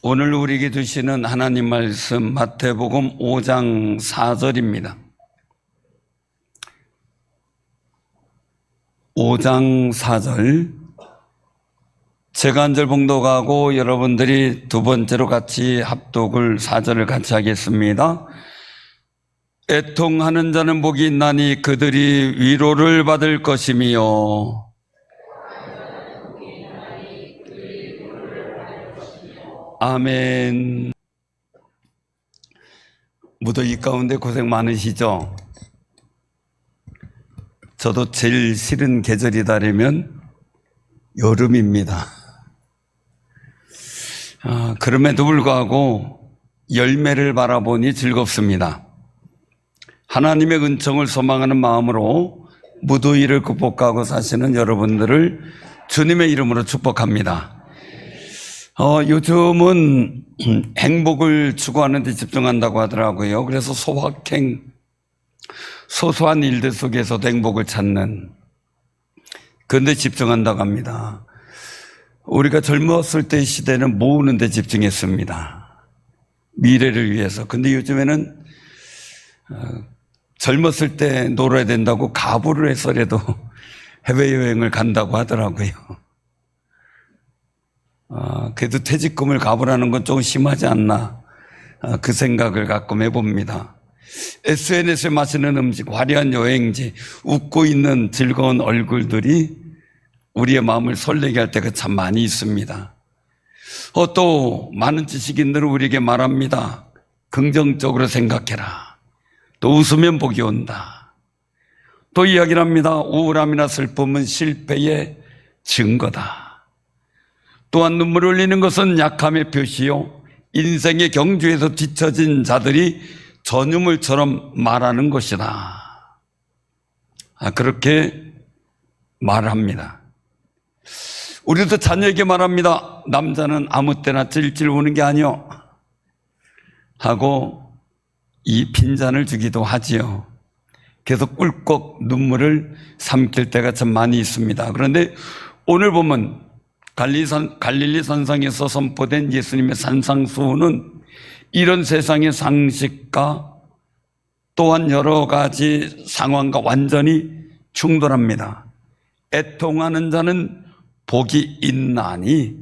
오늘 우리에게 주시는 하나님 말씀 마태복음 5장 4절입니다. 5장 4절. 제가 한 절 봉독하고 여러분들이 두 번째로 같이 합독을 4절을 같이 하겠습니다. 애통하는 자는 복이 있나니 그들이 위로를 받을 것이며 아멘. 무더위 가운데 고생 많으시죠? 저도 제일 싫은 계절이다라면 여름입니다. 그럼에도 불구하고 열매를 바라보니 즐겁습니다. 하나님의 은총을 소망하는 마음으로 무더위를 극복하고 사시는 여러분들을 주님의 이름으로 축복합니다. 요즘은 행복을 추구하는 데 집중한다고 하더라고요. 그래서 소확행, 소소한 일들 속에서도 행복을 찾는 그런 데 집중한다고 합니다. 우리가 젊었을 때의 시대는 모으는 데 집중했습니다. 미래를 위해서. 근데 요즘에는 젊었을 때 놀아야 된다고 가부를 해서라도 해외여행을 간다고 하더라고요. 그래도 퇴직금을 가부라는 건 조금 심하지 않나, 그 생각을 가끔 해봅니다. SNS에 마시는 음식, 화려한 여행지, 웃고 있는 즐거운 얼굴들이 우리의 마음을 설레게 할 때가 참 많이 있습니다. 또 많은 지식인들은 우리에게 말합니다. 긍정적으로 생각해라. 또 웃으면 복이 온다. 또 이야기를 합니다. 우울함이나 슬픔은 실패의 증거다. 또한 눈물을 흘리는 것은 약함의 표시요, 인생의 경주에서 뒤처진 자들이 전유물처럼 말하는 것이다. 그렇게 말합니다. 우리도 자녀에게 말합니다. 남자는 아무 때나 찔찔 우는 게 아니요 하고 이 빈잔을 주기도 하지요. 계속 꿀꺽 눈물을 삼킬 때가 참 많이 있습니다. 그런데 오늘 보면 갈릴리 산상에서 선포된 예수님의 산상수훈은 이런 세상의 상식과 또한 여러 가지 상황과 완전히 충돌합니다. 애통하는 자는 복이 있나니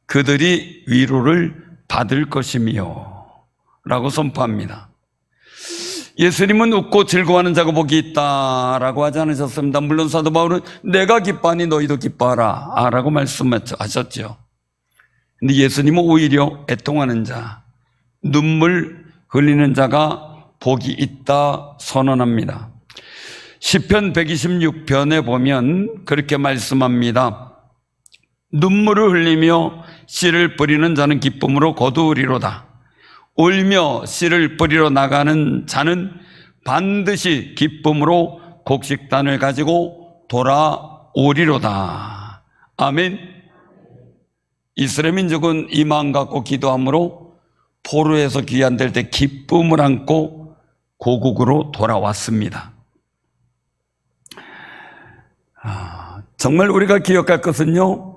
그들이 위로를 받을 것이며 라고 선포합니다. 예수님은 웃고 즐거워하는 자가 복이 있다라고 하지 않으셨습니다. 물론 사도 바울은 내가 기뻐하니 너희도 기뻐하라 라고 말씀하셨죠. 근데 예수님은 오히려 애통하는 자, 눈물 흘리는 자가 복이 있다 선언합니다. 시편 126편에 보면 그렇게 말씀합니다. 눈물을 흘리며 씨를 뿌리는 자는 기쁨으로 거두으리로다. 울며 씨를 뿌리러 나가는 자는 반드시 기쁨으로 곡식단을 가지고 돌아오리로다. 아멘. 이스라엘 민족은 이 마음 갖고 기도함으로 포로에서 귀환될 때 기쁨을 안고 고국으로 돌아왔습니다. 정말 우리가 기억할 것은요,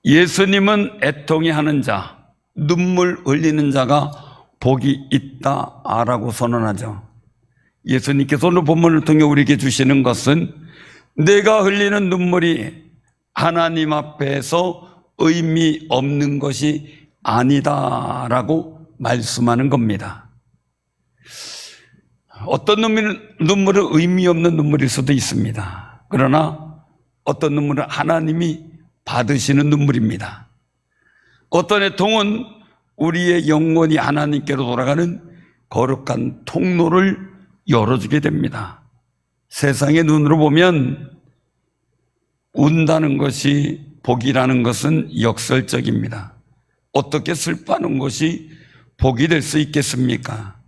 예수님은 애통해 하는 자, 눈물 흘리는 자가 복이 있다라고 선언하죠. 예수님께서 오늘 본문을 통해 우리에게 주시는 것은 내가 흘리는 눈물이 하나님 앞에서 의미 없는 것이 아니다라고 말씀하는 겁니다. 어떤 눈물은 의미 없는 눈물일 수도 있습니다. 그러나 어떤 눈물은 하나님이 받으시는 눈물입니다. 어떤 애통은 우리의 영혼이 하나님께로 돌아가는 거룩한 통로를 열어주게 됩니다. 세상의 눈으로 보면 운다는 것이 복이라는 것은 역설적입니다. 어떻게 슬퍼하는 것이 복이 될 수 있겠습니까?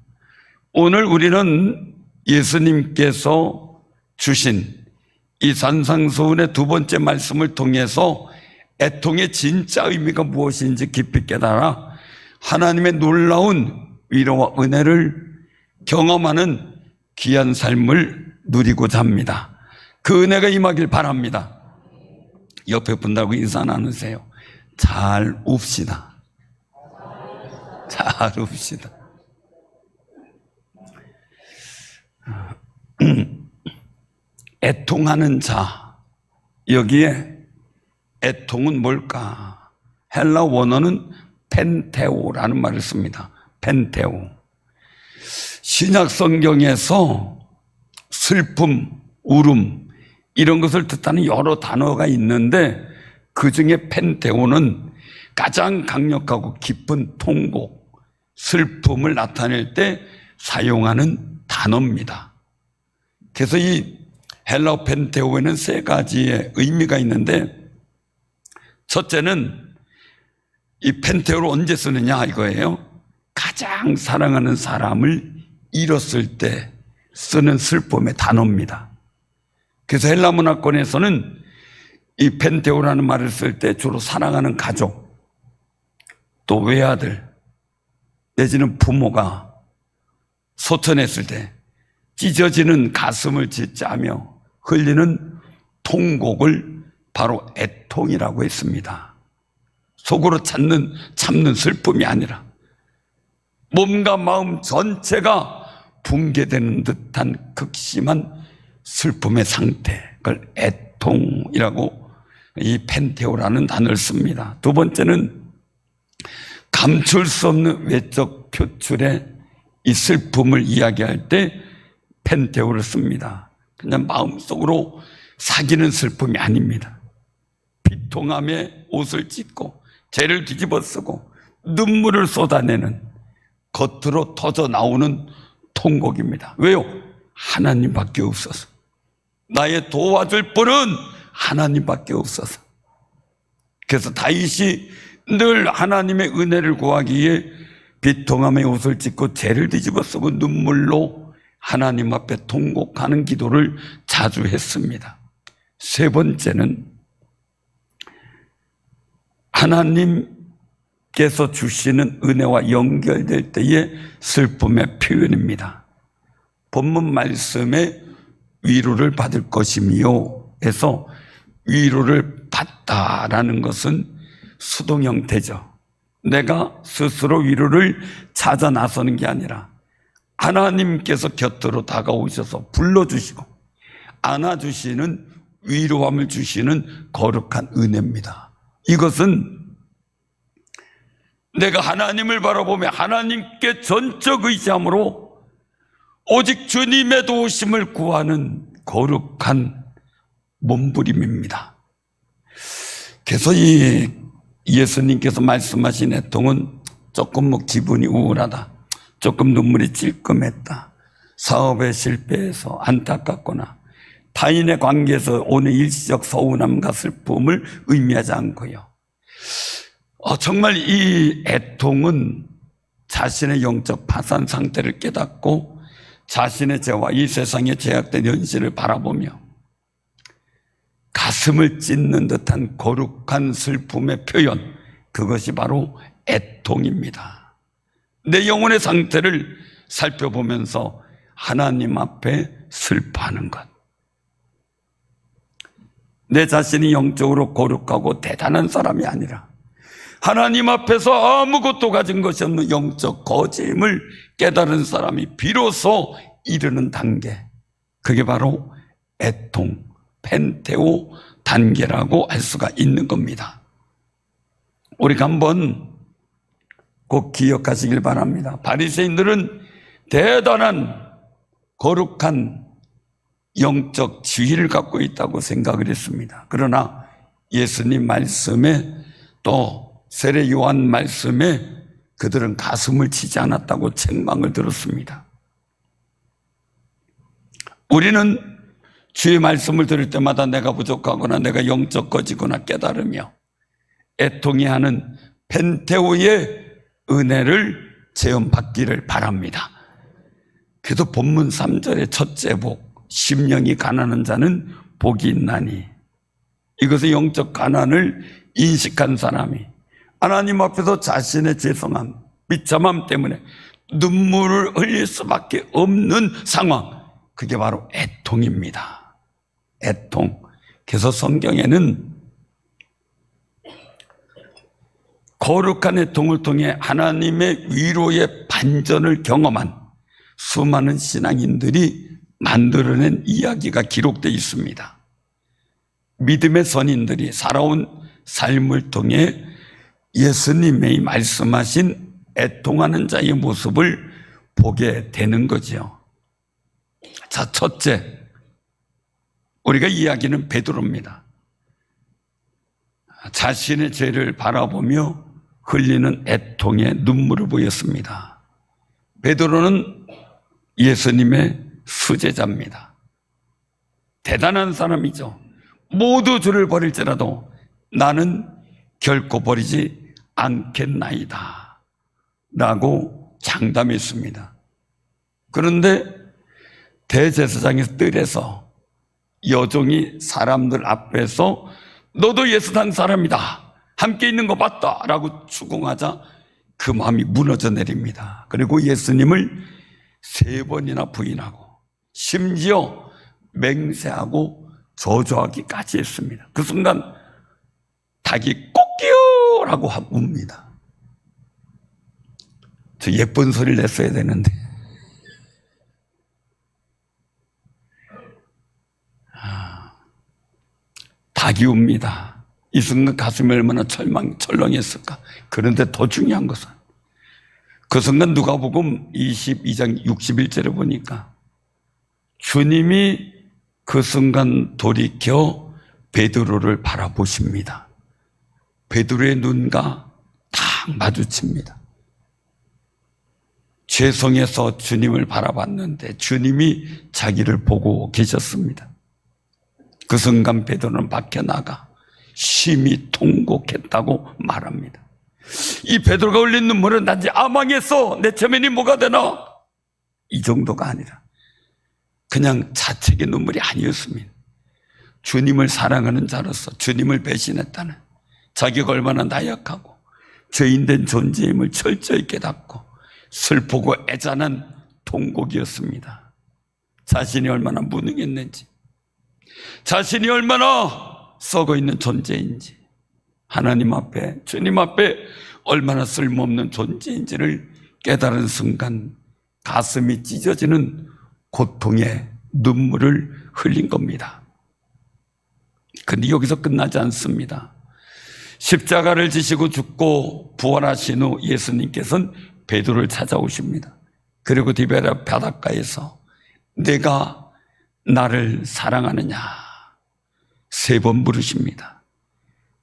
오늘 우리는 예수님께서 주신 이 산상수훈의 두 번째 말씀을 통해서 애통의 진짜 의미가 무엇인지 깊이 깨달아 하나님의 놀라운 위로와 은혜를 경험하는 귀한 삶을 누리고자 합니다. 그 은혜가 임하길 바랍니다. 옆에 분들하고 인사 나누세요. 잘 웁시다. 잘 웁시다. 애통하는 자, 여기에 애통은 뭘까? 헬라 원어는 펜테오라는 말을 씁니다. 펜테오. 신약 성경에서 슬픔, 울음 이런 것을 뜻하는 여러 단어가 있는데 그 중에 펜테오는 가장 강력하고 깊은 통곡, 슬픔을 나타낼 때 사용하는 단어입니다. 그래서 이 헬라어 펜테오에는 세 가지의 의미가 있는데, 첫째는 이 펜테오를 언제 쓰느냐 이거예요. 가장 사랑하는 사람을 잃었을 때 쓰는 슬픔의 단어입니다. 그래서 헬라 문화권에서는 이 펜테오라는 말을 쓸 때 주로 사랑하는 가족, 또 외아들 내지는 부모가 소천했을 때 찢어지는 가슴을 짓자며 흘리는 통곡을 바로 애통이라고 했습니다. 속으로 참는 슬픔이 아니라 몸과 마음 전체가 붕괴되는 듯한 극심한 슬픔의 상태, 그걸 애통이라고 이 펜테오라는 단어를 씁니다. 두 번째는 감출 수 없는 외적 표출의 이 슬픔을 이야기할 때 펜테오를 씁니다. 그냥 마음속으로 사귀는 슬픔이 아닙니다. 비통함에 옷을 찢고 죄를 뒤집어 쓰고 눈물을 쏟아내는 겉으로 터져 나오는 통곡입니다. 왜요? 하나님밖에 없어서. 나의 도와줄 분은 하나님밖에 없어서. 그래서 다윗이 늘 하나님의 은혜를 구하기 위해 비통함에 옷을 찢고 죄를 뒤집어 쓰고 눈물로 하나님 앞에 통곡하는 기도를 자주 했습니다. 세 번째는 하나님께서 주시는 은혜와 연결될 때의 슬픔의 표현입니다. 본문 말씀에 위로를 받을 것이며 해서 위로를 받다라는 것은 수동 형태죠. 내가 스스로 위로를 찾아 나서는 게 아니라 하나님께서 곁으로 다가오셔서 불러주시고 안아주시는 위로함을 주시는 거룩한 은혜입니다. 이것은 내가 하나님을 바라보며 하나님께 전적 의지함으로 오직 주님의 도우심을 구하는 거룩한 몸부림입니다. 그래서 이 예수님께서 말씀하신 애통은 조금 기분이 우울하다, 조금 눈물이 찔끔했다, 사업에 실패해서 안타깝거나 타인의 관계에서 오는 일시적 서운함과 슬픔을 의미하지 않고요. 정말 이 애통은 자신의 영적 파산 상태를 깨닫고 자신의 죄와 이 세상의 죄악된 현실을 바라보며 가슴을 찢는 듯한 거룩한 슬픔의 표현, 그것이 바로 애통입니다. 내 영혼의 상태를 살펴보면서 하나님 앞에 슬퍼하는 것. 내 자신이 영적으로 거룩하고 대단한 사람이 아니라 하나님 앞에서 아무것도 가진 것이 없는 영적 거짐을 깨달은 사람이 비로소 이르는 단계, 그게 바로 애통, 펜테오 단계라고 할 수가 있는 겁니다. 우리가 한번 꼭 기억하시길 바랍니다. 바리새인들은 대단한 거룩한 영적 지위를 갖고 있다고 생각을 했습니다. 그러나 예수님 말씀에 또 세례 요한 말씀에 그들은 가슴을 치지 않았다고 책망을 들었습니다. 우리는 주의 말씀을 들을 때마다 내가 부족하거나 내가 영적 거지거나 깨달으며 애통해 하는 펜테오의 은혜를 체험받기를 바랍니다. 그래서 본문 3절의 첫째 복, 심령이 가난한 자는 복이 있나니, 이것의 영적 가난을 인식한 사람이 하나님 앞에서 자신의 죄성함, 비참함 때문에 눈물을 흘릴 수밖에 없는 상황, 그게 바로 애통입니다. 애통. 그래서 성경에는 거룩한 애통을 통해 하나님의 위로의 반전을 경험한 수많은 신앙인들이 만들어낸 이야기가 기록되어 있습니다. 믿음의 선인들이 살아온 삶을 통해 예수님이 말씀하신 애통하는 자의 모습을 보게 되는 거죠. 자, 첫째, 우리가 이야기는 베드로입니다. 자신의 죄를 바라보며 흘리는 애통의 눈물을 보였습니다. 베드로는 예수님의 수제자입니다. 대단한 사람이죠. 모두 주를 버릴지라도 나는 결코 버리지 않겠나이다 라고 장담했습니다. 그런데 대제사장의 뜰에서 여종이 사람들 앞에서 너도 예수당 사람이다, 함께 있는 거 봤다 라고 추궁하자 그 마음이 무너져 내립니다. 그리고 예수님을 3번이나 부인하고 심지어 맹세하고 저주하기까지 했습니다. 그 순간 닭이 꼭기요 라고 웁니다. 저 예쁜 소리를 냈어야 되는데 닭이 웁니다. 이 순간 가슴이 얼마나 철렁했을까. 그런데 더 중요한 것은 그 순간 누가복음 22장 61절에 보니까 주님이 그 순간 돌이켜 베드로를 바라보십니다. 베드로의 눈과 딱 마주칩니다. 죄송해서 주님을 바라봤는데 주님이 자기를 보고 계셨습니다. 그 순간 베드로는 밖에 나가 심히 통곡했다고 말합니다. 이 베드로가 흘린 눈물은 단지 아망했어, 내 체면이 뭐가 되나, 이 정도가 아니라 그냥 자책의 눈물이 아니었습니다. 주님을 사랑하는 자로서 주님을 배신했다는, 자기가 얼마나 나약하고 죄인된 존재임을 철저히 깨닫고 슬프고 애잔한 통곡이었습니다. 자신이 얼마나 무능했는지, 자신이 얼마나 썩어있는 존재인지, 하나님 앞에, 주님 앞에 얼마나 쓸모없는 존재인지를 깨달은 순간 가슴이 찢어지는 고통의 눈물을 흘린 겁니다. 그런데 여기서 끝나지 않습니다. 십자가를 지시고 죽고 부활하신 후 예수님께서는 베드로를 찾아오십니다. 그리고 디베랴 바닷가에서 내가 나를 사랑하느냐 3번 물으십니다.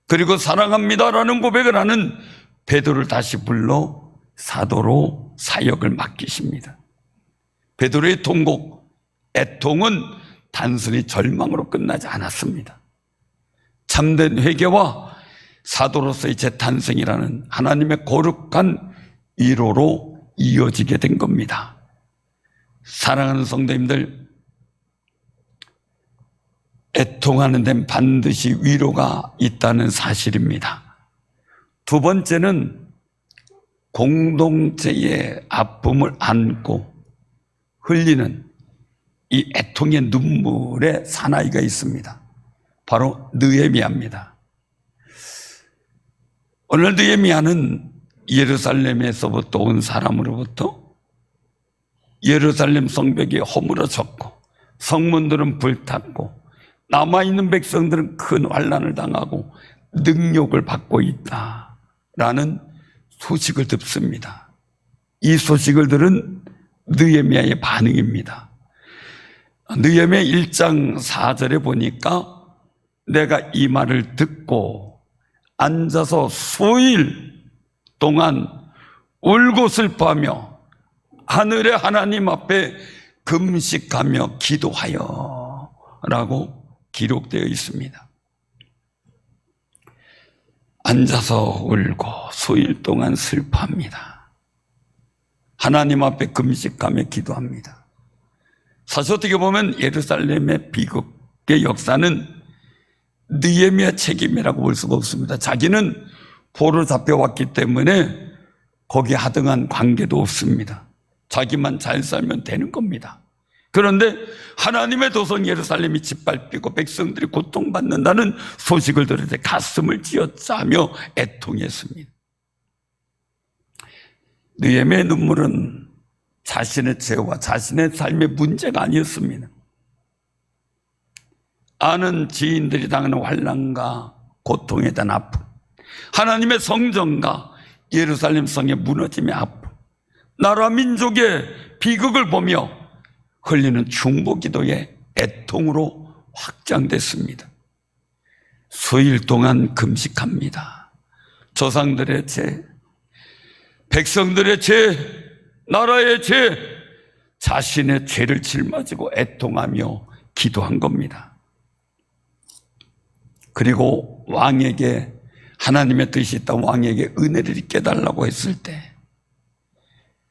그리고 사랑합니다라는 고백을 하는 베드로를 다시 불러 사도로 사역을 맡기십니다. 베드로의 통곡, 애통은 단순히 절망으로 끝나지 않았습니다. 참된 회개와 사도로서의 재탄생이라는 하나님의 거룩한 위로로 이어지게 된 겁니다. 사랑하는 성도님들, 애통하는 데는 반드시 위로가 있다는 사실입니다. 두 번째는 공동체의 아픔을 안고 흘리는 이 애통의 눈물의 사나이가 있습니다. 바로 느헤미야입니다. 오늘 느헤미야는 예루살렘에서부터 온 사람으로부터 예루살렘 성벽이 허물어졌고 성문들은 불탔고 남아있는 백성들은 큰 환난을 당하고 능욕을 받고 있다라는 소식을 듣습니다. 이 소식을 들은 느헤미야의 반응입니다. 느헤미야 1장 4절에 보니까 내가 이 말을 듣고 앉아서 수일 동안 울고 슬퍼하며 하늘의 하나님 앞에 금식하며 기도하여 라고 기록되어 있습니다. 앉아서 울고 수일 동안 슬퍼합니다. 하나님 앞에 금식하며 기도합니다. 사실 어떻게 보면 예루살렘의 비극의 역사는 느헤미야 책임이라고 볼 수가 없습니다. 자기는 포로 잡혀왔기 때문에 거기에 하등한 관계도 없습니다. 자기만 잘 살면 되는 겁니다. 그런데 하나님의 도성 예루살렘이 짓밟히고 백성들이 고통받는다는 소식을 들을 때 가슴을 쥐어짜며 애통했습니다. 느헤미야의 눈물은 자신의 죄와 자신의 삶의 문제가 아니었습니다. 아는 지인들이 당하는 환난과 고통에 대한 아픔, 하나님의 성전과 예루살렘 성의 무너짐의 아픔, 나라 민족의 비극을 보며 흘리는 중보기도의 애통으로 확장됐습니다. 수일 동안 금식합니다. 조상들의 죄, 백성들의 죄, 나라의 죄, 자신의 죄를 짊어지고 애통하며 기도한 겁니다. 그리고 왕에게, 하나님의 뜻이 있다 왕에게 은혜를 깨달라고 했을 때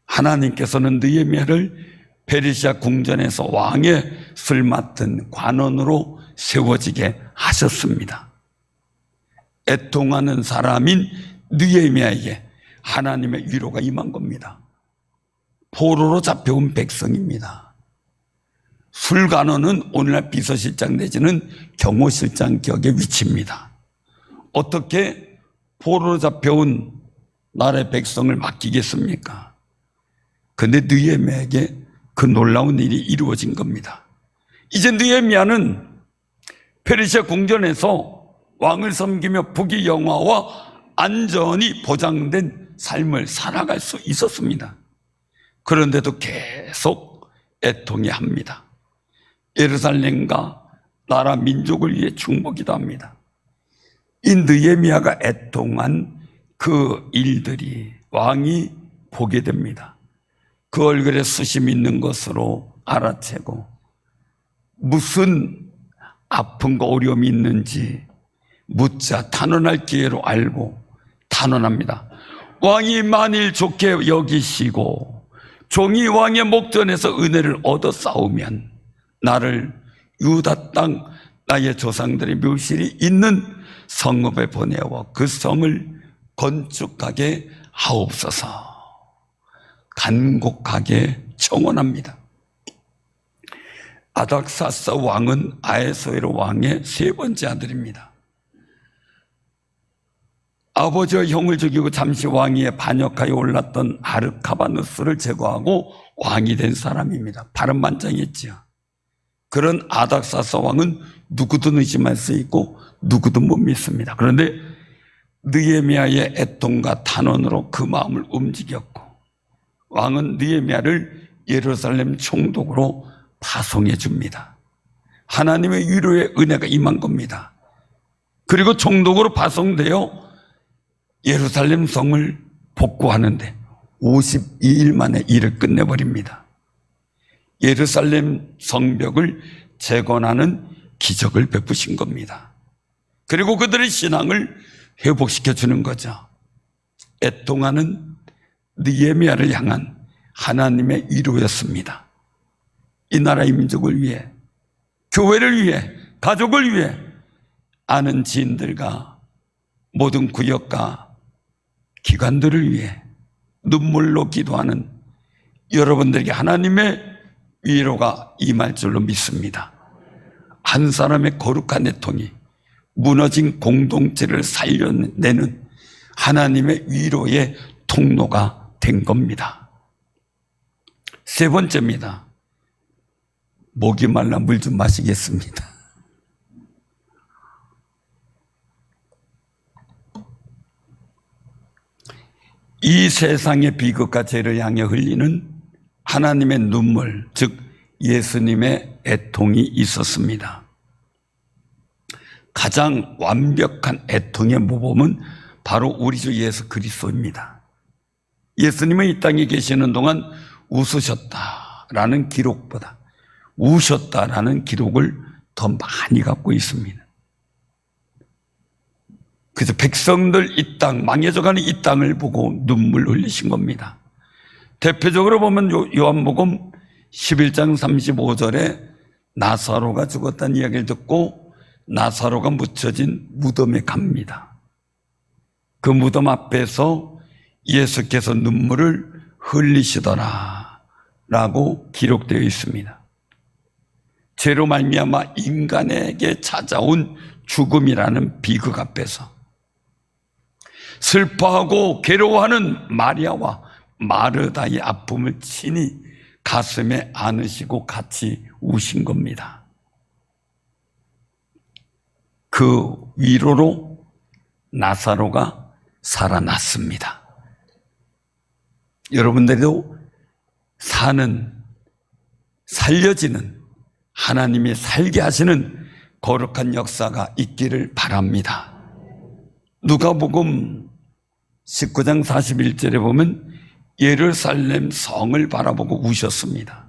하나님께서는 느헤미야를 페르시아 궁전에서 왕의 술 맡은 관원으로 세워지게 하셨습니다. 애통하는 사람인 느헤미야에게 하나님의 위로가 임한 겁니다. 포로로 잡혀온 백성입니다. 술관원은 오늘날 비서실장 내지는 경호실장 격의 위치입니다. 어떻게 포로로 잡혀온 나라의 백성을 맡기겠습니까? 그런데 느헤미야에게 그 놀라운 일이 이루어진 겁니다. 이제 느헤미야는 페르시아 궁전에서 왕을 섬기며 부귀영화와 안전이 보장된 삶을 살아갈 수 있었습니다. 그런데도 계속 애통해 합니다. 예루살렘과 나라 민족을 위해 중보기도 합니다. 이 느헤미야가 애통한 그 일들이 왕이 보게 됩니다. 그 얼굴에 수심 있는 것으로 알아채고 무슨 아픔과 어려움이 있는지 묻자 탄원할 기회로 알고 탄원합니다. 왕이 만일 좋게 여기시고 종이 왕의 목전에서 은혜를 얻어 싸우면 나를 유다 땅 나의 조상들의 묘실이 있는 성읍에 보내어 그 성을 건축하게 하옵소서. 간곡하게 청원합니다. 아닥사스 왕은 아에소에로 왕의 세 번째 아들입니다. 아버지와 형을 죽이고 잠시 왕위에 반역하여 올랐던 아르카바누스를 제거하고 왕이 된 사람입니다. 바른반장했지요. 그런 아닥사스 왕은 누구도 의심할 수 있고 누구도 못 믿습니다. 그런데 느헤미야의 애통과 탄원으로 그 마음을 움직였고 왕은 느헤미야를 예루살렘 총독으로 파송해 줍니다. 하나님의 위로의 은혜가 임한 겁니다. 그리고 총독으로 파송되어 예루살렘 성을 복구하는데 52일 만에 일을 끝내버립니다. 예루살렘 성벽을 재건하는 기적을 베푸신 겁니다. 그리고 그들의 신앙을 회복시켜 주는 거죠. 애통하는 느헤미야를 향한 하나님의 위로였습니다. 이 나라의 민족을 위해, 교회를 위해, 가족을 위해 아는 지인들과 모든 구역과 기관들을 위해 눈물로 기도하는 여러분들에게 하나님의 위로가 임할 줄로 믿습니다. 한 사람의 거룩한 애통이 무너진 공동체를 살려내는 하나님의 위로의 통로가 된 겁니다. 세 번째입니다. 목이 말라 물 좀 마시겠습니다. 이 세상의 비극과 죄를 향해 흘리는 하나님의 눈물, 즉 예수님의 애통이 있었습니다. 가장 완벽한 애통의 모범은 바로 우리 주 예수 그리스도입니다. 예수님은 이 땅에 계시는 동안 웃으셨다라는 기록보다 우셨다라는 기록을 더 많이 갖고 있습니다. 그래서 백성들 이 땅, 망해져가는 이 땅을 보고 눈물 흘리신 겁니다. 대표적으로 보면 요한복음 11장 35절에 나사로가 죽었다는 이야기를 듣고 나사로가 묻혀진 무덤에 갑니다. 그 무덤 앞에서 예수께서 눈물을 흘리시더라 라고 기록되어 있습니다. 죄로 말미암아 인간에게 찾아온 죽음이라는 비극 앞에서 슬퍼하고 괴로워하는 마리아와 마르다의 아픔을 친히 가슴에 안으시고 같이 우신 겁니다. 그 위로로 나사로가 살아났습니다. 여러분들도 살려지는 하나님이 살게 하시는 거룩한 역사가 있기를 바랍니다. 누가복음 19장 41절에 보면 예루살렘 성을 바라보고 우셨습니다.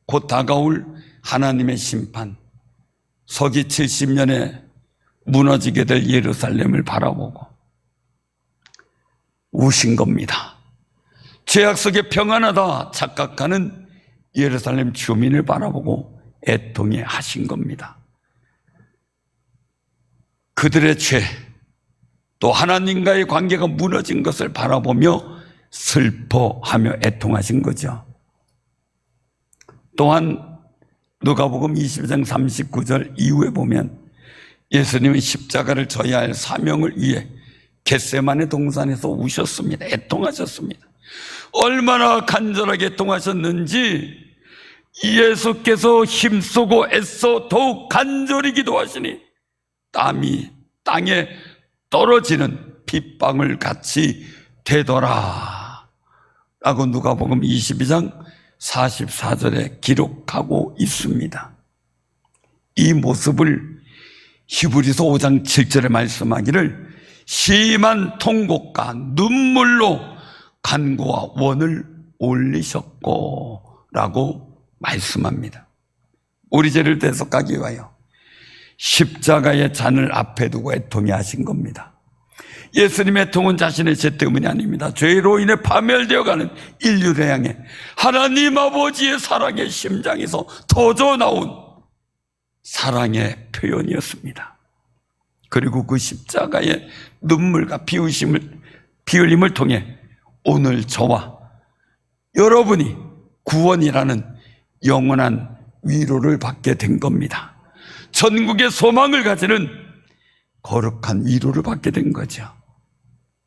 곧 다가올 하나님의 심판, 서기 70년에 무너지게 될 예루살렘을 바라보고 우신 겁니다. 죄악 속에 평안하다 착각하는 예루살렘 주민을 바라보고 애통해 하신 겁니다. 그들의 죄, 또 하나님과의 관계가 무너진 것을 바라보며 슬퍼하며 애통하신 거죠. 또한 누가복음 22장 39절 이후에 보면 예수님은 십자가를 져야 할 사명을 위해 겟세마네 동산에서 우셨습니다. 애통하셨습니다. 얼마나 간절하게 애통하셨는지 예수께서 힘쓰고 애써 더욱 간절히 기도하시니 땀이 땅에 떨어지는 핏방울 같이 되더라 라고 누가복음 22장 44절에 기록하고 있습니다. 이 모습을 히브리서 5장 7절에 말씀하기를 심한 통곡과 눈물로 간구와 원을 올리셨고 라고 말씀합니다. 우리 죄를 대속하기 위하여 십자가의 잔을 앞에 두고 애통해 하신 겁니다. 예수님의 애통은 자신의 죄 때문이 아닙니다. 죄로 인해 파멸되어가는 인류를 향해 하나님 아버지의 사랑의 심장에서 터져 나온 사랑의 표현이었습니다. 그리고 그 십자가의 눈물과 비흘림을 통해 오늘 저와 여러분이 구원이라는 영원한 위로를 받게 된 겁니다. 천국의 소망을 가지는 거룩한 위로를 받게 된 거죠.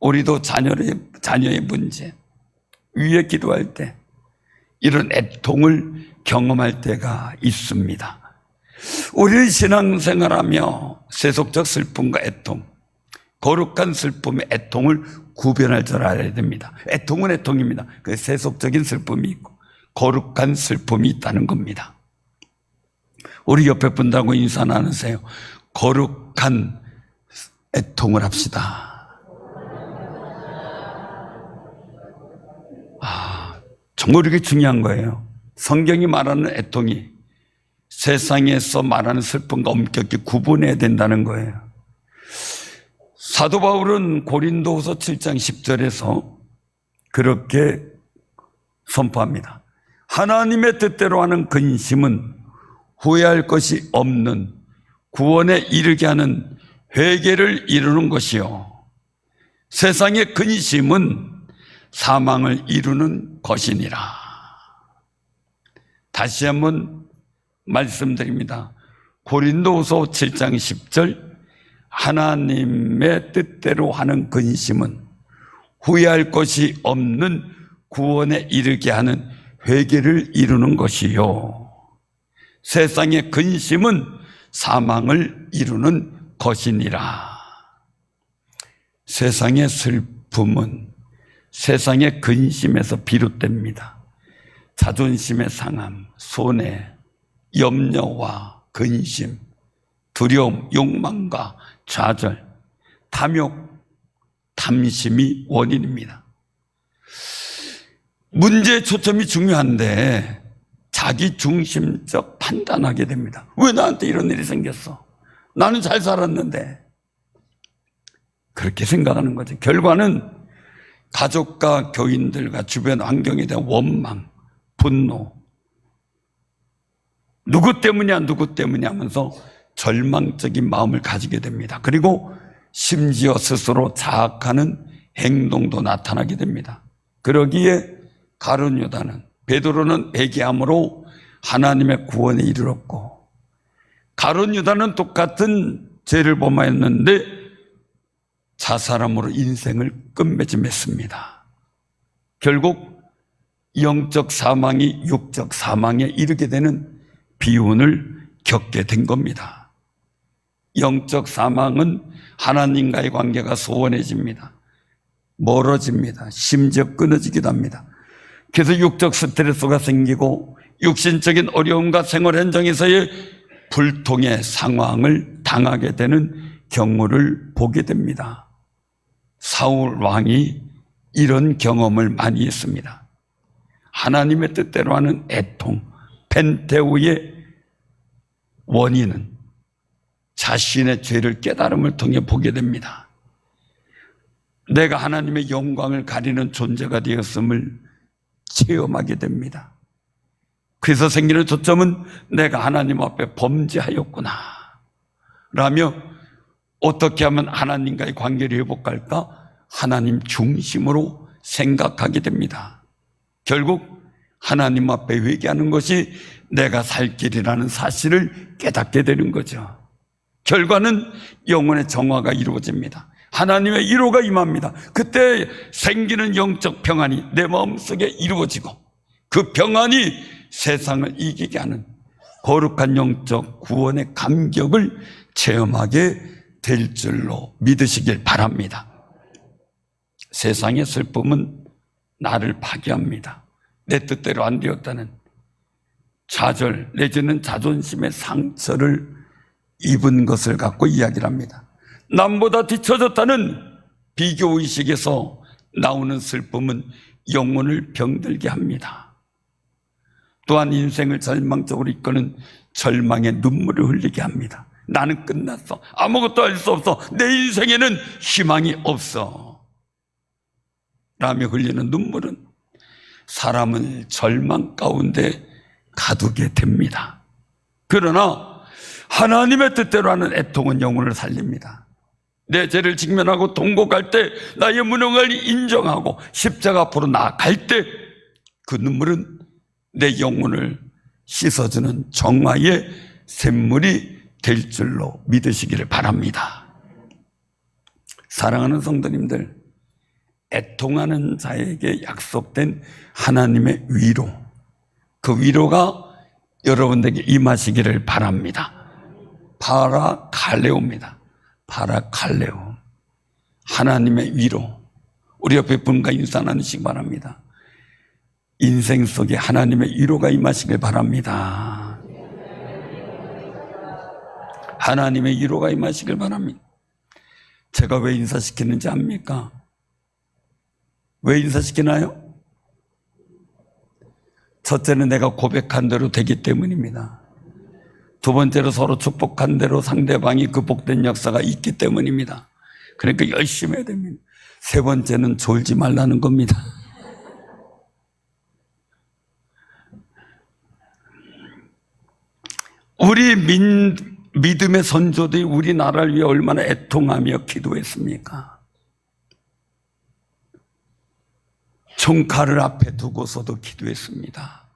우리도 자녀의 문제 위에 기도할 때 이런 애통을 경험할 때가 있습니다. 우리는 신앙생활하며 세속적 슬픔과 애통, 거룩한 슬픔의 애통을 구별할 줄 알아야 됩니다. 애통은 애통입니다. 그 세속적인 슬픔이 있고 거룩한 슬픔이 있다는 겁니다. 우리 옆에 분들하고 인사 나누세요. 거룩한 애통을 합시다. 정말 이게 중요한 거예요. 성경이 말하는 애통이 세상에서 말하는 슬픔과 엄격히 구분해야 된다는 거예요. 사도 바울은 고린도후서 7장 10절에서 그렇게 선포합니다. 하나님의 뜻대로 하는 근심은 후회할 것이 없는 구원에 이르게 하는 회개를 이루는 것이요, 세상의 근심은 사망을 이루는 것이니라. 다시 한번 말씀드립니다. 고린도후서 7장 10절, 하나님의 뜻대로 하는 근심은 후회할 것이 없는 구원에 이르게 하는 회개를 이루는 것이요, 세상의 근심은 사망을 이루는 것이니라. 세상의 슬픔은 세상의 근심에서 비롯됩니다. 자존심의 상함, 손해, 염려와 근심, 두려움, 욕망과 좌절, 탐욕, 탐심이 원인입니다. 문제의 초점이 중요한데 자기 중심적 판단하게 됩니다. 왜 나한테 이런 일이 생겼어? 나는 잘 살았는데. 그렇게 생각하는 거죠. 결과는 가족과 교인들과 주변 환경에 대한 원망, 분노, 누구 때문이야 하면서 절망적인 마음을 가지게 됩니다. 그리고 심지어 스스로 자학하는 행동도 나타나게 됩니다. 그러기에 가룟 유다는, 베드로는 회개함으로 하나님의 구원에 이르렀고, 가룟 유다는 똑같은 죄를 범하였는데 자살함으로 인생을 끝맺음했습니다. 결국 영적 사망이 육적 사망에 이르게 되는 비운을 겪게 된 겁니다. 영적 사망은 하나님과의 관계가 소원해집니다. 멀어집니다. 심지어 끊어지기도 합니다. 그래서 육적 스트레스가 생기고 육신적인 어려움과 생활 현장에서의 불통의 상황을 당하게 되는 경우를 보게 됩니다. 사울 왕이 이런 경험을 많이 했습니다. 하나님의 뜻대로 하는 애통, 펜테우의 원인은 자신의 죄를 깨달음을 통해 보게 됩니다. 내가 하나님의 영광을 가리는 존재가 되었음을 체험하게 됩니다. 그래서 생기는 초점은 내가 하나님 앞에 범죄하였구나 라며 어떻게 하면 하나님과의 관계를 회복할까? 하나님 중심으로 생각하게 됩니다. 결국 하나님 앞에 회개하는 것이 내가 살 길이라는 사실을 깨닫게 되는 거죠. 결과는 영혼의 정화가 이루어집니다. 하나님의 위로가 임합니다. 그때 생기는 영적 평안이 내 마음속에 이루어지고 그 평안이 세상을 이기게 하는 거룩한 영적 구원의 감격을 체험하게 될 줄로 믿으시길 바랍니다. 세상의 슬픔은 나를 파괴합니다. 내 뜻대로 안 되었다는 좌절 내지는 자존심의 상처를 입은 것을 갖고 이야기를 합니다. 남보다 뒤처졌다는 비교의식에서 나오는 슬픔은 영혼을 병들게 합니다. 또한 인생을 절망적으로 이끄는 절망의 눈물을 흘리게 합니다. 나는 끝났어. 아무것도 할 수 없어. 내 인생에는 희망이 없어 라며 흘리는 눈물은 사람을 절망 가운데 가두게 됩니다. 그러나 하나님의 뜻대로 하는 애통은 영혼을 살립니다. 내 죄를 직면하고 통곡할 때 나의 무능을 인정하고 십자가 앞으로 나아갈 때 그 눈물은 내 영혼을 씻어주는 정화의 샘물이 될 줄로 믿으시기를 바랍니다. 사랑하는 성도님들, 애통하는 자에게 약속된 하나님의 위로, 그 위로가 여러분에게 임하시기를 바랍니다. 파라칼레오입니다. 파라칼레오, 하나님의 위로. 우리 옆에 분과 인사 나누시기 바랍니다. 인생 속에 하나님의 위로가 임하시길 바랍니다. 하나님의 위로가 임하시길 바랍니다. 제가 왜 인사시키는지 압니까? 왜 인사시키나요? 첫째는 내가 고백한 대로 되기 때문입니다. 두 번째로 서로 축복한 대로 상대방이 그 복된 역사가 있기 때문입니다. 그러니까 열심히 해야 됩니다. 세 번째는 졸지 말라는 겁니다. 우리 믿음의 선조들이 우리나라를 위해 얼마나 애통하며 기도했습니까? 총칼을 앞에 두고서도 기도했습니다.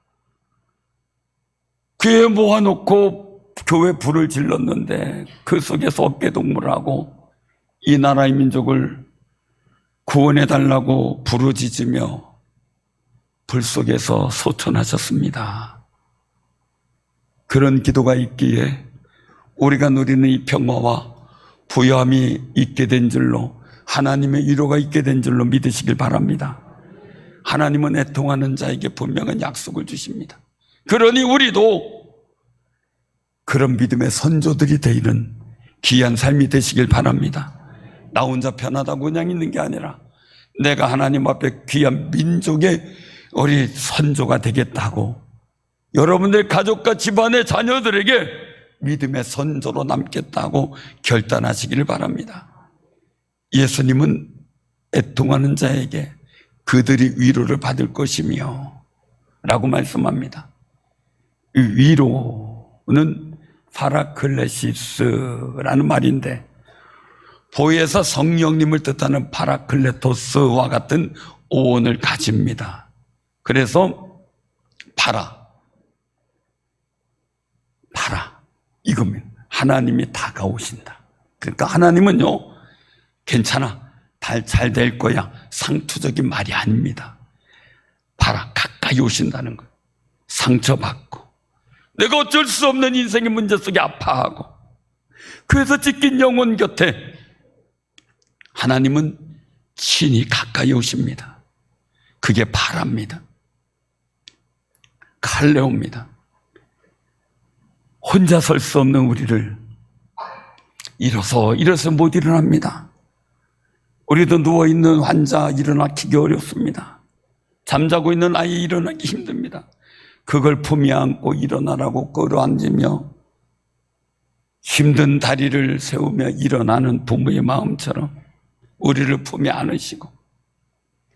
교회 모아놓고 교회 불을 질렀는데 그 속에서 어깨동무하고 이 나라의 민족을 구원해달라고 부르짖으며 불 속에서 소천하셨습니다. 그런 기도가 있기에 우리가 누리는 이 평화와 부요함이 있게 된 줄로, 하나님의 위로가 있게 된 줄로 믿으시길 바랍니다. 하나님은 애통하는 자에게 분명한 약속을 주십니다. 그러니 우리도 그런 믿음의 선조들이 되는 귀한 삶이 되시길 바랍니다. 나 혼자 편하다고 그냥 있는 게 아니라 내가 하나님 앞에 귀한 민족의 우리 선조가 되겠다고, 여러분들 가족과 집안의 자녀들에게 믿음의 선조로 남겠다고 결단하시기를 바랍니다. 예수님은 애통하는 자에게 그들이 위로를 받을 것이며 라고 말씀합니다. 이 위로는 파라클레시스라는 말인데 보혜사 성령님을 뜻하는 파라클레토스와 같은 오온을 가집니다. 그래서 파라 이겁니다. 하나님이 다가오신다. 그러니까 하나님은요, 괜찮아, 잘 될 거야, 상투적인 말이 아닙니다. 가까이 오신다는 거예요. 상처받고 내가 어쩔 수 없는 인생의 문제 속에 아파하고 그래서 찢긴 영혼 곁에 하나님은 친히 가까이 오십니다. 그게 바랍니다. 칼레오입니다. 혼자 설 수 없는 우리를 일어서 못 일어납니다. 우리도 누워있는 환자 일어나기 어렵습니다. 잠자고 있는 아이 일어나기 힘듭니다. 그걸 품에 안고 일어나라고 끌어안으며 힘든 다리를 세우며 일어나는 부모의 마음처럼 우리를 품에 안으시고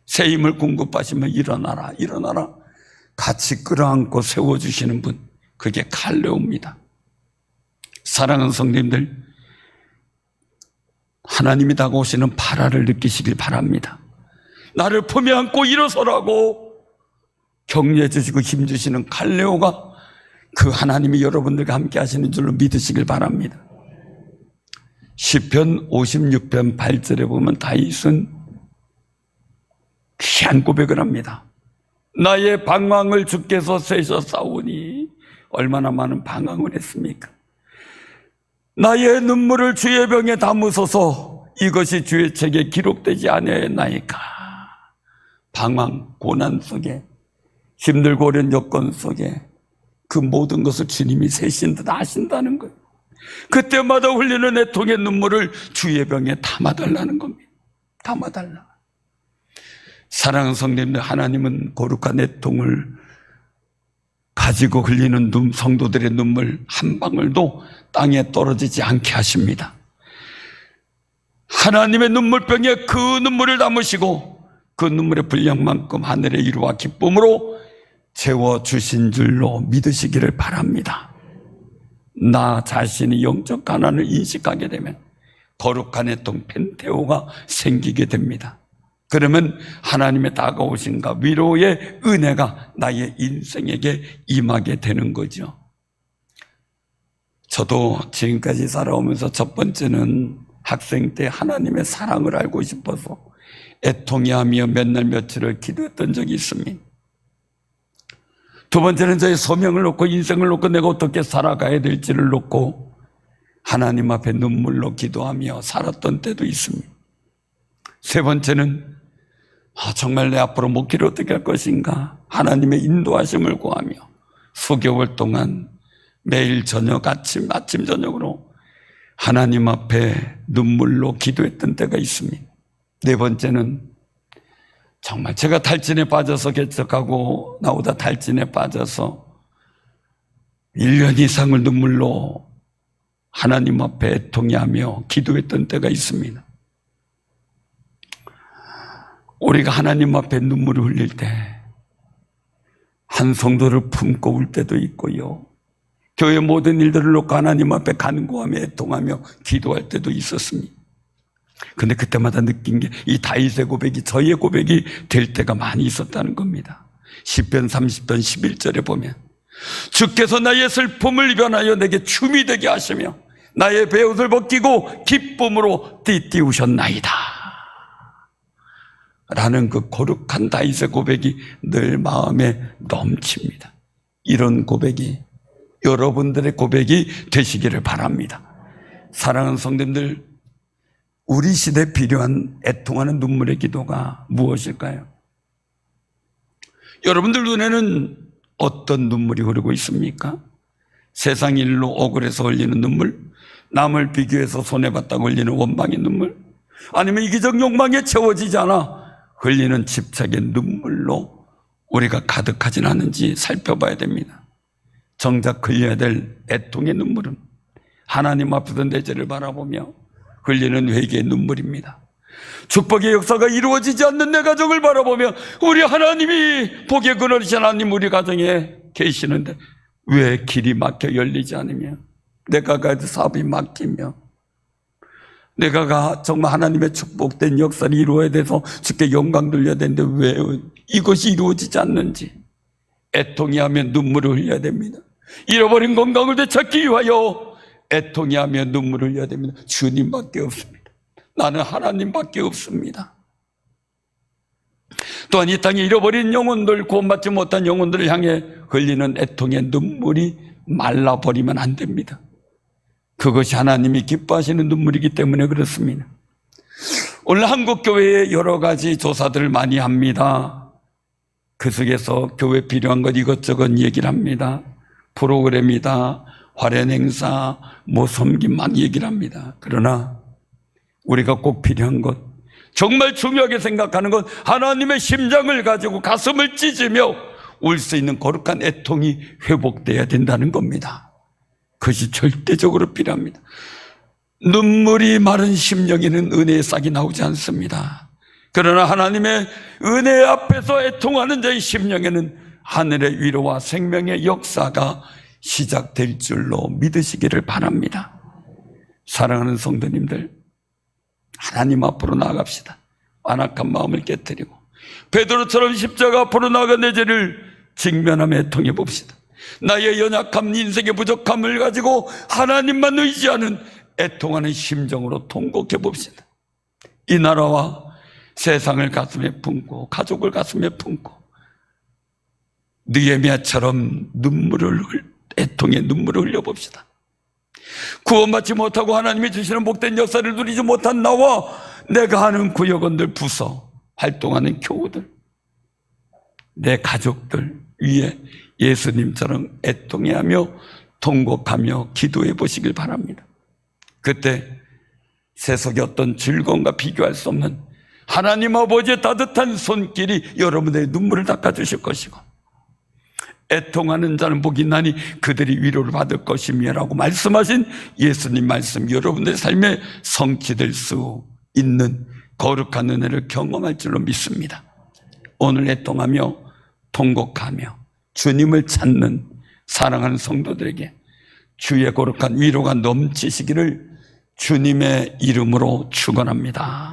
새 힘을 공급하시며 일어나라 같이 끌어안고 세워주시는 분, 그게 칼레오입니다. 사랑하는 성도님들, 하나님이 다가오시는 발화를 느끼시길 바랍니다. 나를 품에 안고 일어서라고 격려해 주시고 힘 주시는 칼레오가 그 하나님이 여러분들과 함께 하시는 줄로 믿으시길 바랍니다. 시편 56편 8절에 보면 다윗은 귀한 고백을 합니다. 나의 방황을 주께서 세셨사오니, 얼마나 많은 방황을 했습니까? 나의 눈물을 주의 병에 담으소서, 이것이 주의 책에 기록되지 아니하였나이까. 방황, 고난 속에, 힘들고 어려운 여건 속에 그 모든 것을 주님이 세신 듯 아신다는 거예요. 그때마다 흘리는 애통의 눈물을 주의 병에 담아달라는 겁니다. 담아달라. 사랑하는 성도님들, 하나님은 거룩한 애통을 가지고 흘리는 성도들의 눈물 한 방울도 땅에 떨어지지 않게 하십니다. 하나님의 눈물병에 그 눈물을 담으시고 그 눈물의 분량만큼 하늘의 위로와 기쁨으로 채워주신 줄로 믿으시기를 바랍니다. 나 자신이 영적 가난을 인식하게 되면 거룩한 애통 펜테오가 생기게 됩니다. 그러면 하나님의 다가오신가 위로의 은혜가 나의 인생에게 임하게 되는 거죠. 저도 지금까지 살아오면서 첫 번째는 학생 때 하나님의 사랑을 알고 싶어서 애통해하며 몇 날 며칠을 기도했던 적이 있습니다. 두 번째는 저의 소명을 놓고 인생을 놓고 내가 어떻게 살아가야 될지를 놓고 하나님 앞에 눈물로 기도하며 살았던 때도 있습니다. 세 번째는 정말 내 앞으로 목회를 어떻게 할 것인가 하나님의 인도하심을 구하며 수개월 동안 매일 저녁 아침 저녁으로 하나님 앞에 눈물로 기도했던 때가 있습니다. 네 번째는 정말 제가 탈진에 빠져서 개척하고 나오다 탈진에 빠져서 1년 이상을 눈물로 하나님 앞에 애통해하며 기도했던 때가 있습니다. 우리가 하나님 앞에 눈물을 흘릴 때 한 성도를 품고 울 때도 있고요, 교회 모든 일들을 놓고 하나님 앞에 간구하며 애통하며 기도할 때도 있었습니다. 근데 그때마다 느낀 게 이 다윗의 고백이 저의 고백이 될 때가 많이 있었다는 겁니다. 시편 30편 11절에 보면 주께서 나의 슬픔을 변하여 내게 춤이 되게 하시며 나의 베옷을 벗기고 기쁨으로 띠띠우셨나이다 라는 그 거룩한 다윗의 고백이 늘 마음에 넘칩니다. 이런 고백이 여러분들의 고백이 되시기를 바랍니다. 사랑하는 성도님들, 우리 시대에 필요한 애통하는 눈물의 기도가 무엇일까요? 여러분들 눈에는 어떤 눈물이 흐르고 있습니까? 세상 일로 억울해서 흘리는 눈물, 남을 비교해서 손해봤다고 흘리는 원망의 눈물, 아니면 이기적 욕망에 채워지지 않아 흘리는 집착의 눈물로 우리가 가득하진 않은지 살펴봐야 됩니다. 정작 흘려야 될 애통의 눈물은 하나님 앞에서 내 죄를 바라보며 흘리는 회개의 눈물입니다. 축복의 역사가 이루어지지 않는 내 가정을 바라보며 우리 하나님이 복의 근원이신 하나님 우리 가정에 계시는데 왜 길이 막혀 열리지 않으며 내가 가야 될 사업이 막히며 내가 정말 하나님의 축복된 역사를 이루어야 돼서 주께 영광 돌려야 되는데 왜 이것이 이루어지지 않는지 애통해하며 눈물을 흘려야 됩니다. 잃어버린 건강을 되찾기 위하여 애통해하며 눈물을 흘려야 됩니다. 주님밖에 없습니다. 나는 하나님밖에 없습니다. 또한 이 땅에 잃어버린 영혼들, 구원받지 못한 영혼들을 향해 흘리는 애통의 눈물이 말라버리면 안 됩니다. 그것이 하나님이 기뻐하시는 눈물이기 때문에 그렇습니다. 오늘 한국교회에 여러 가지 조사들을 많이 합니다. 그 속에서 교회 필요한 것 이것저것 얘기를 합니다. 프로그램이다, 활연 행사, 섬김 많이 얘기를 합니다. 그러나 우리가 꼭 필요한 것, 정말 중요하게 생각하는 건 하나님의 심장을 가지고 가슴을 찢으며 울 수 있는 거룩한 애통이 회복돼야 된다는 겁니다. 그것이 절대적으로 필요합니다. 눈물이 마른 심령에는 은혜의 싹이 나오지 않습니다. 그러나 하나님의 은혜 앞에서 애통하는 자의 심령에는 하늘의 위로와 생명의 역사가 시작될 줄로 믿으시기를 바랍니다. 사랑하는 성도님들, 하나님 앞으로 나아갑시다. 완악한 마음을 깨뜨리고 베드로처럼 십자가 앞으로 나아가 내 죄를 직면하며 애통해 봅시다. 나의 연약함, 인생의 부족함을 가지고 하나님만 의지하는 애통하는 심정으로 통곡해 봅시다. 이 나라와 세상을 가슴에 품고 가족을 가슴에 품고 느헤미야처럼 애통의 눈물을 흘려봅시다. 구원받지 못하고 하나님이 주시는 복된 역사를 누리지 못한 나와 내가 하는 구역원들, 부서 활동하는 교우들, 내 가족들 위에 예수님처럼 애통해하며 통곡하며 기도해 보시길 바랍니다. 그때 세속의 어떤 즐거움과 비교할 수 없는 하나님 아버지의 따뜻한 손길이 여러분의 눈물을 닦아주실 것이고, 애통하는 자는 복이 나니 그들이 위로를 받을 것이며라고 말씀하신 예수님 말씀, 여러분들의 삶에 성취될 수 있는 거룩한 은혜를 경험할 줄로 믿습니다. 오늘 애통하며 통곡하며 주님을 찾는 사랑하는 성도들에게 주의 거룩한 위로가 넘치시기를 주님의 이름으로 축원합니다.